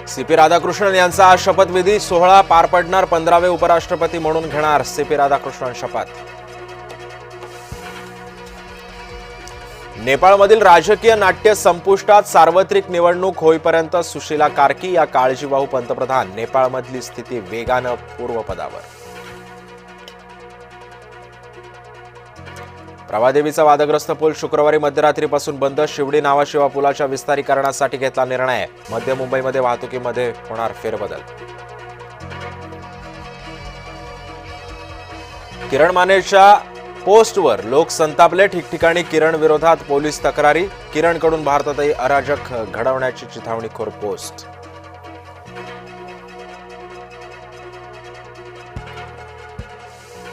CP Radhakrishnan यांचा आज शपथविधी सोहळा पार पडणार. 15वे उपराष्ट्रपती म्हणून घेणार सीपी राधाकृष्णन शपथ. नेपाळमधील राजकीय नाट्य संपुष्टात. सार्वत्रिक निवडणूक होईपर्यंत सुशीला कार्की या काळजीवाहू पंतप्रधान. नेपाळमधली स्थिती वेगानं पूर्वपदावर. प्रभादेवीचा वादग्रस्त पूल शुक्रवारी मध्यरात्रीपासून बंद. शिवडी नावाशिवा पुलाच्या विस्तारीकरणासाठी घेतला निर्णय. मध्य मुंबईमध्ये वाहतुकीमध्ये होणार फेरबदल. किरण मानेच्या पोस्टवर लोक संतापले. ठिकठिकाणी किरण विरोधात पोलीस तक्रारी. किरणकडून भारतातही अराजक घडवण्याची चिथावणीखोर पोस्ट.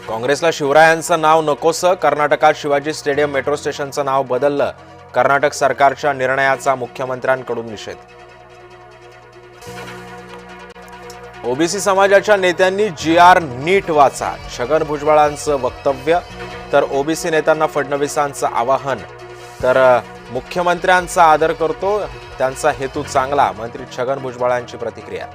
काँग्रेसला शिवरायांचं नाव नकोसं. कर्नाटकात शिवाजी स्टेडियम मेट्रो स्टेशनचं नाव बदललं. कर्नाटक सरकारच्या निर्णयाचा मुख्यमंत्र्यांकडून निषेध. ओबीसी समाजाच्या नेत्यांनी GR नीट वाचा. छगन भुजबळांचं वक्तव्य. तर ओबीसी नेत्यांना फडणवीसांचं आवाहन. तर मुख्यमंत्र्यांचा आदर करतो, त्यांचा हेतू चांगला. मंत्री छगन भुजबळांची प्रतिक्रिया.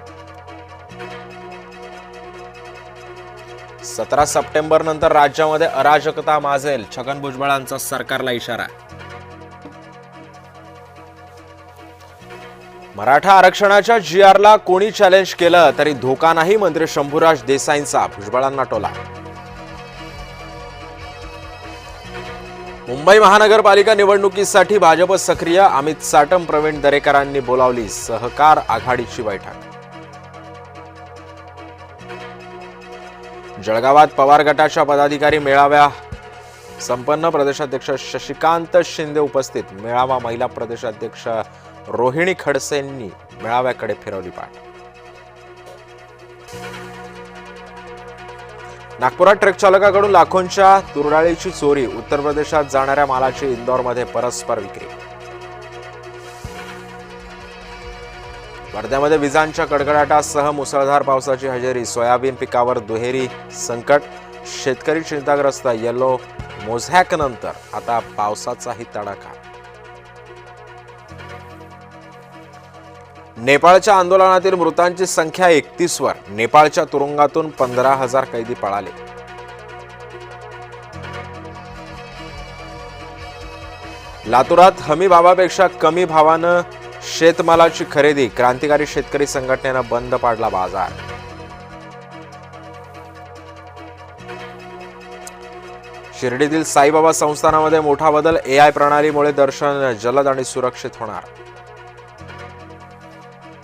17 सप्टेंबर नंतर राज्यामध्ये अराजकता माजेल. छगन भुजबळांचा सरकारला इशारा. मराठा आरक्षणाच्या GRला कोणी चॅलेंज केलं तरी धोका नाही. मंत्री शंभूराज देसाईंचा भुजबळांना टोला. मुंबई महानगरपालिका निवडणुकीसाठी भाजप सक्रिय. अमित साटम, प्रवीण दरेकरांनी बोलावली सहकार आघाडीची बैठक. जळगावात पवार गटाच्या पदाधिकारी मेळाव्या संपन्न. प्रदेशाध्यक्ष शशिकांत शिंदे उपस्थित. मेळावा महिला प्रदेशाध्यक्ष रोहिणी खडसेंनी मेळाव्याकडे फिरवली पाठ. नागपुरात ट्रक चालकाकडून लाखोंच्या तुरडाळीची चोरी. उत्तर प्रदेशात जाणाऱ्या मालाची इंदोरमध्ये परस्पर विक्री. वर्ध्यामध्ये विजांच्या कडकडाटासह मुसळधार पावसाची हजेरी. सोयाबीन पिकावर दुहेरी संकट. शेतकरी चिंताग्रस्त. येलो मोझॅक नंतर आता पावसाचाही तडाखा. नेपाळच्या आंदोलनातील मृतांची संख्या 31 वर. नेपाळच्या तुरुंगातून 15,000 कैदी पळाले. लातूरात हमी भावापेक्षा कमी भावानं शेतमालाची खरेदी. क्रांतिकारी शेतकरी संघटनेनं बंद पाडला बाजार. शिर्डीतील साईबाबा संस्थानामध्ये मोठा बदल. AI प्रणालीमुळे दर्शन जलद आणि सुरक्षित होणार.